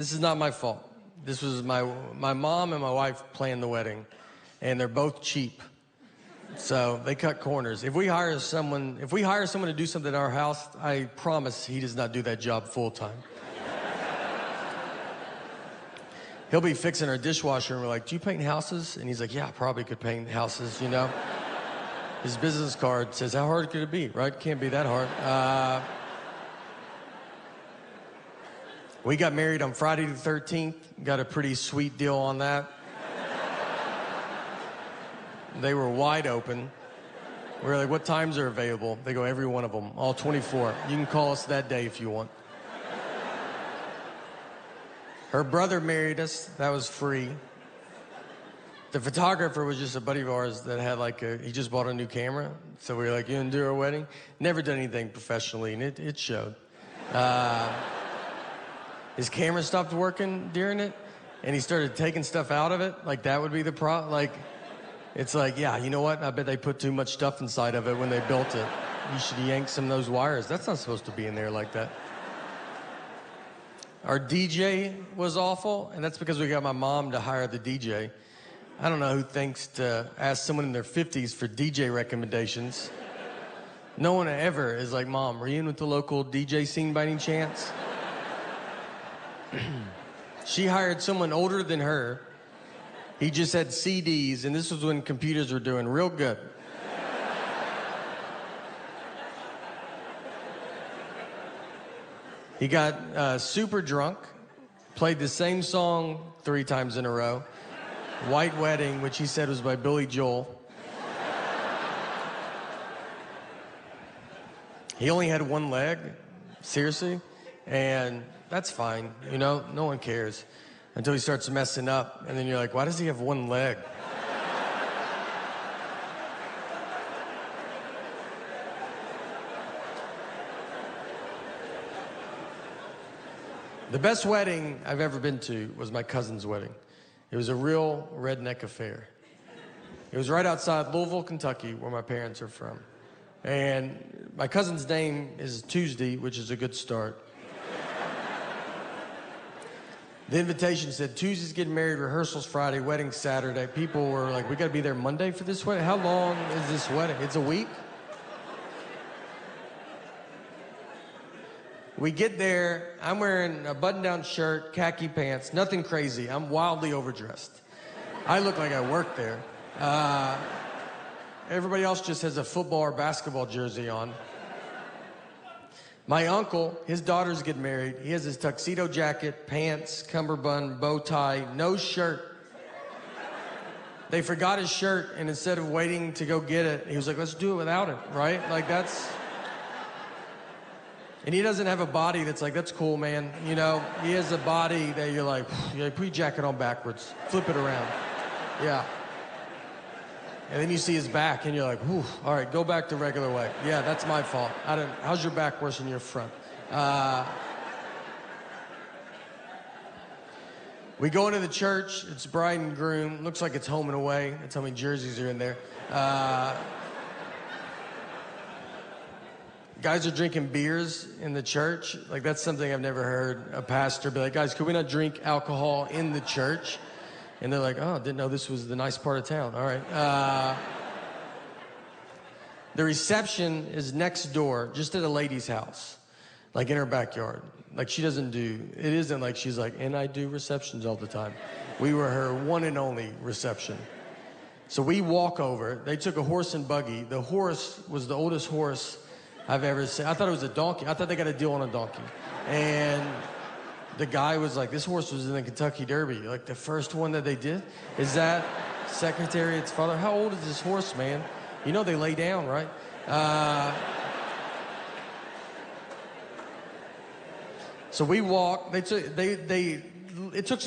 This is not my fault. This was my mom and my wife planned the wedding, and they're both cheap. So they cut corners. If we hire someone to do something at our house, I promise he does not do that job full time. He'll be fixing our dishwasher, and we're like, "Do you paint houses?" And he's like, "Yeah, I probably could paint houses, you know." His business card says, "How hard could it be?" Right? Can't be that hard. We got married on Friday the 13th. Got a pretty sweet deal on that. They were wide open. We were like, "What times are available?" They go, "Every one of them, all 24. You can call us that day if you want." Her brother married us. That was free. The photographer was just a buddy of ours that had he just bought a new camera. So we were like, "You gonna do our wedding?" Never done anything professionally, and it showed. His camera stopped working during it, and he started taking stuff out of it. Like, that would be the problem. It's like, yeah, you know what? I bet they put too much stuff inside of it when they built it. You should yank some of those wires. That's not supposed to be in there like that. Our DJ was awful, and that's because we got my mom to hire the DJ. I don't know who thinks to ask someone in their 50s for DJ recommendations. No one ever is like, "Mom, are you in with the local DJ scene by any chance?" She hired someone older than her. He just had CDs, and this was when computers were doing real good. He got super drunk, played the same song 3 times in a row. White Wedding, which he said was by Billy Joel. He only had one leg, seriously, and that's fine, you know, no one cares until he starts messing up, and then you're like, why does he have one leg? The best wedding I've ever been to was my cousin's wedding. It was a real redneck affair. It was right outside Louisville, Kentucky, where my parents are from. And my cousin's name is Tuesday, which is a good start. The invitation said, Tuesday's getting married, rehearsals Friday, wedding Saturday. People were like, we gotta be there Monday for this wedding? How long is this wedding? It's a week? We get there, I'm wearing a button-down shirt, khaki pants, nothing crazy. I'm wildly overdressed. I look like I work there. Everybody else just has a football or basketball jersey on. My uncle, his daughters get married. He has his tuxedo jacket, pants, cummerbund, bow tie, no shirt. They forgot his shirt, and instead of waiting to go get it, he was like, let's do it without it, right? Like, that's... And he doesn't have a body that's like, that's cool, man. You know, he has a body that you're like, put your jacket on backwards, flip it around. Yeah. And then you see his back, and you're like, whew, all right, go back the regular way. Yeah, that's my fault. How's your back worse than your front? We go into the church. It's bride and groom. Looks like it's home and away. That's how many jerseys are in there. Guys are drinking beers in the church. Like, that's something I've never heard a pastor be like, guys, could we not drink alcohol in the church? And they're like, oh, didn't know this was the nice part of town. All right. The reception is next door, just at a lady's house, like in her backyard. Like, she doesn't do, it isn't like she's like, and I do receptions all the time. We were her one and only reception. So we walk over. They took a horse and buggy. The horse was the oldest horse I've ever seen. I thought it was a donkey. I thought they got a deal on a donkey. And the guy was like, this horse was in the Kentucky Derby. Like, the first one that they did? Is that Secretariat's father? How old is this horse, man? You know they lay down, right? So we walked. It took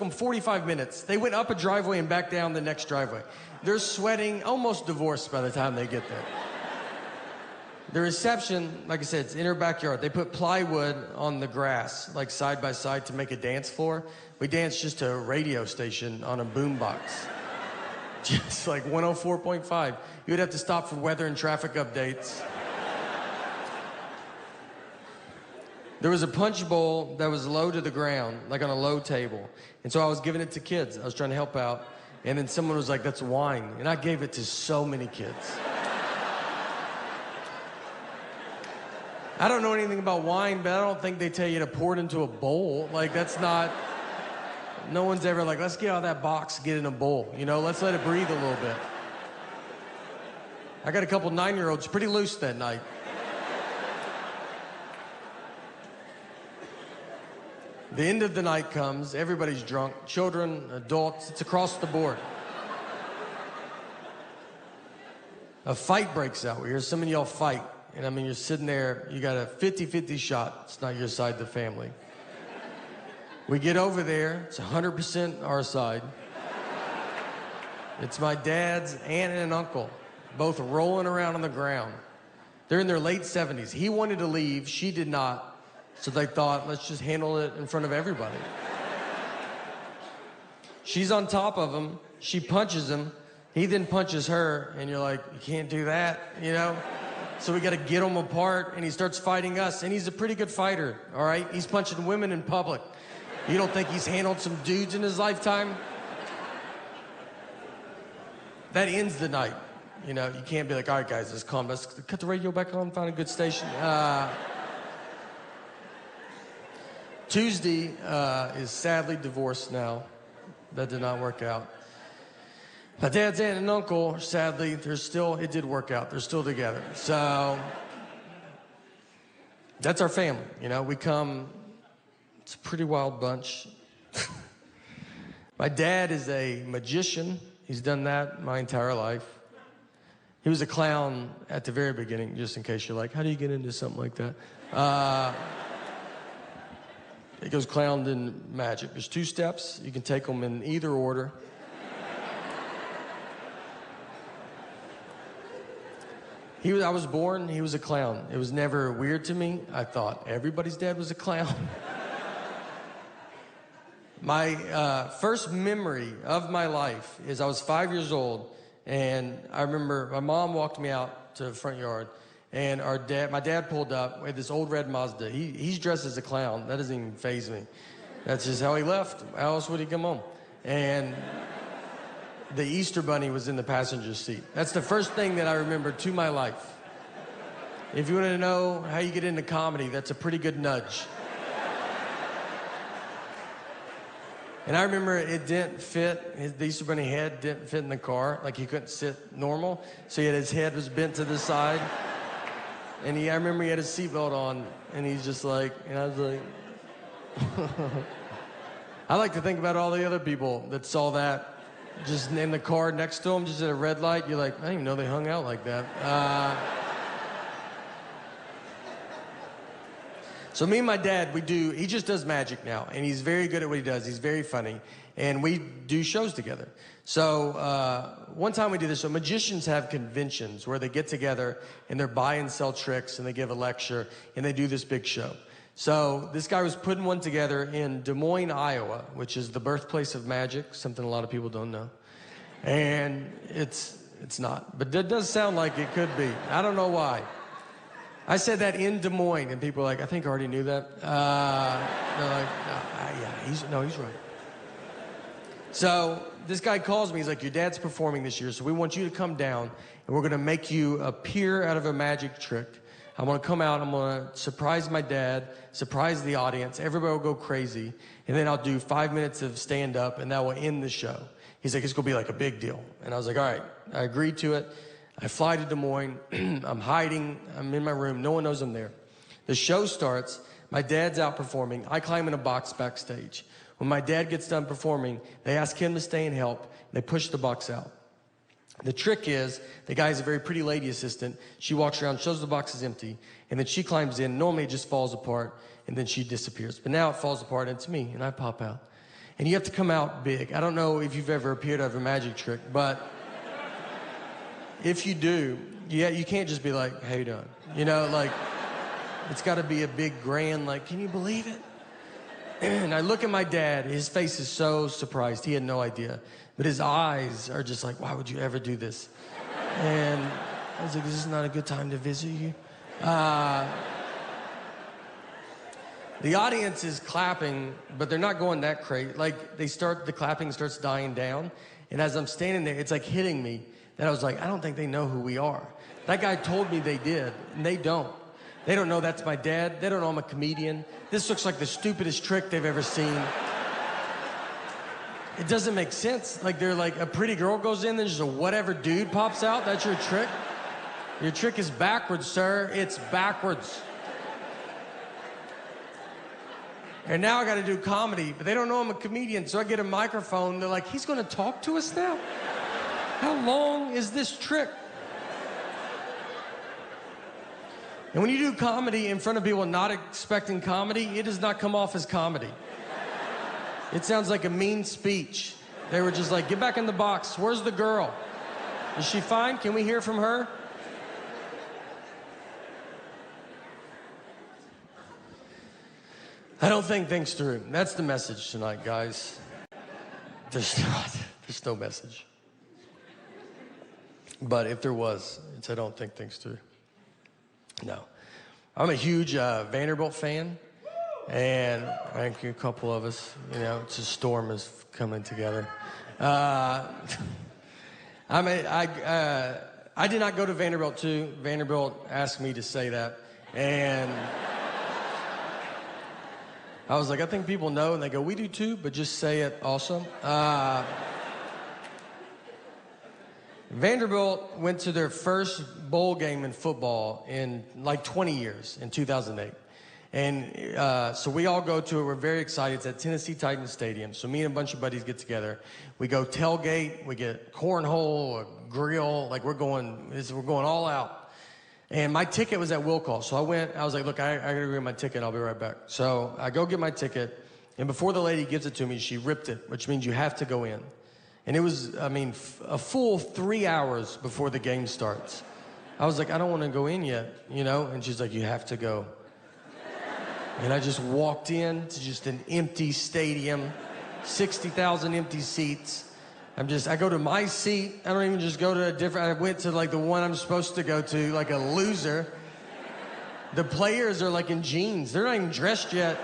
them 45 minutes. They went up a driveway and back down the next driveway. They're sweating, almost divorced by the time they get there. The reception, like I said, it's in her backyard. They put plywood on the grass, like side by side, to make a dance floor. We danced just to a radio station on a boombox. Just like 104.5. You would have to stop for weather and traffic updates. There was a punch bowl that was low to the ground, like on a low table. And so I was giving it to kids. I was trying to help out. And then someone was like, that's wine. And I gave it to so many kids. I don't know anything about wine, but I don't think they tell you to pour it into a bowl. Like, that's not... No one's ever like, let's get out of that box, get in a bowl. You know, let's let it breathe a little bit. I got a couple 9-year-olds pretty loose that night. The end of the night comes, everybody's drunk, children, adults, it's across the board. A fight breaks out. We hear some of y'all fight. And I mean, you're sitting there, you got a 50-50 shot. It's not your side of the family. We get over there, it's 100% our side. It's my dad's aunt and an uncle, both rolling around on the ground. They're in their late 70s. He wanted to leave, she did not. So they thought, let's just handle it in front of everybody. She's on top of him, she punches him, he then punches her, and you're like, you can't do that, you know? So we gotta get him apart, and he starts fighting us, and he's a pretty good fighter, all right? He's punching women in public. You don't think he's handled some dudes in his lifetime? That ends the night. You know, you can't be like, all right, guys, let's calm. Let's cut the radio back on, find a good station. Tuesday is sadly divorced now. That did not work out. My dad's aunt and uncle, sadly, it did work out. They're still together. So that's our family. You know, we come, it's a pretty wild bunch. My dad is a magician. He's done that my entire life. He was a clown at the very beginning, just in case you're like, how do you get into something like that? It goes clown then magic. There's 2 steps. You can take them in either order. I was born, he was a clown. It was never weird to me. I thought everybody's dad was a clown. My first memory of my life is I was 5 years old, and I remember my mom walked me out to the front yard, and my dad pulled up with this old red Mazda. He's dressed as a clown. That doesn't even faze me. That's just how he left. How else would he come home? And the Easter Bunny was in the passenger seat. That's the first thing that I remember to my life. If you want to know how you get into comedy, that's a pretty good nudge. And I remember it didn't fit, the Easter Bunny head didn't fit in the car, like he couldn't sit normal, so his head was bent to the side. And I remember he had his seatbelt on, and he's just like, and I was like, I like to think about all the other people that saw that just in the car next to him, just at a red light. You're like, I didn't even know they hung out like that. So me and my dad, he just does magic now, and he's very good at what he does. He's very funny, and we do shows together. So one time we did this, so magicians have conventions where they get together and they're buy and sell tricks, and they give a lecture, and they do this big show. So this guy was putting one together in Des Moines, Iowa, which is the birthplace of magic, something a lot of people don't know. And it's not, but it does sound like it could be. I don't know why. I said that in Des Moines, and people are like, I think I already knew that. They're like, yeah, he's right. So this guy calls me, he's like, your dad's performing this year, so we want you to come down, and we're gonna make you appear out of a magic trick. I'm gonna come out, I'm gonna surprise my dad, surprise the audience, everybody will go crazy, and then I'll do 5 minutes of stand up, and that will end the show. He's like, it's gonna be like a big deal. And I was like, all right, I agreed to it. I fly to Des Moines, I'm hiding, I'm in my room, no one knows I'm there. The show starts, my dad's out performing, I climb in a box backstage. When my dad gets done performing, they ask him to stay and help, and they push the box out. The trick is, the guy's a very pretty lady assistant, she walks around, shows the box is empty, and then she climbs in, normally it just falls apart, and then she disappears. But now it falls apart, and it's me, and I pop out. And you have to come out big. I don't know if you've ever appeared out of a magic trick, but if you do, yeah, you can't just be like, how you doing? You know, like, it's gotta be a big grand, like, can you believe it? And I look at my dad, his face is so surprised, he had no idea. But his eyes are just like, why would you ever do this? And I was like, this is not a good time to visit you. The audience is clapping, but they're not going that crazy. Like, the clapping starts dying down, and as I'm standing there, it's like hitting me that I was like, I don't think they know who we are. That guy told me they did, and they don't. They don't know that's my dad. They don't know I'm a comedian. This looks like the stupidest trick they've ever seen. It doesn't make sense. Like, they're like, a pretty girl goes in, then just a whatever dude pops out. That's your trick? Your trick is backwards, sir. It's backwards. And now I got to do comedy, but they don't know I'm a comedian, so I get a microphone. They're like, he's going to talk to us now? How long is this trick? And when you do comedy in front of people not expecting comedy, it does not come off as comedy. It sounds like a mean speech. They were just like, get back in the box. Where's the girl? Is she fine? Can we hear from her? I don't think things through. That's the message tonight, guys. There's no message. But if there was, it's I don't think things through. No. I'm a huge Vanderbilt fan. And I think a couple of us, you know, it's a storm is coming together. I did not go to Vanderbilt too. Vanderbilt asked me to say that. And I was like, I think people know, and they go, we do too, but just say it also. Vanderbilt went to their first bowl game in football in like 20 years, in 2008. And so we all go to it. We're very excited. It's at Tennessee Titans Stadium. So me and a bunch of buddies get together. We go tailgate. We get cornhole, a grill. Like, we're going all out. And my ticket was at will call. So I was like, look, I got to get my ticket. I'll be right back. So I go get my ticket. And before the lady gives it to me, she ripped it, which means you have to go in. And it was, a full 3 hours before the game starts. I was like, I don't want to go in yet, you know? And she's like, you have to go. And I just walked in to just an empty stadium, 60,000 empty seats. I go to my seat. I don't even just go to I went to like the one I'm supposed to go to, like a loser. The players are like in jeans. They're not even dressed yet.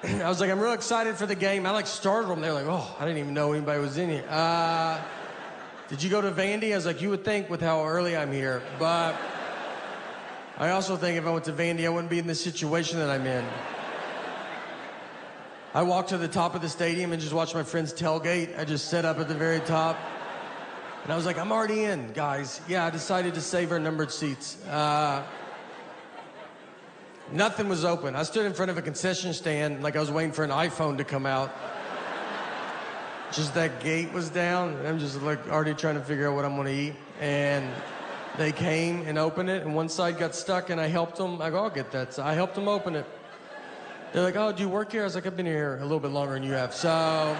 I was like, I'm real excited for the game. I like started them. They're like, oh, I didn't even know anybody was in here. Did you go to Vandy? I was like, you would think with how early I'm here, but I also think if I went to Vandy, I wouldn't be in the situation that I'm in. I walked to the top of the stadium and just watched my friends tailgate. I just set up at the very top. And I was like, I'm already in, guys. Yeah, I decided to save our numbered seats. Nothing was open. I stood in front of a concession stand like I was waiting for an iPhone to come out. Just that gate was down. I'm just like already trying to figure out what I'm gonna eat. And they came and opened it, and one side got stuck, and I helped them. I go, I'll get that. So I helped them open it. They're like, oh, do you work here? I was like, I've been here a little bit longer than you have. So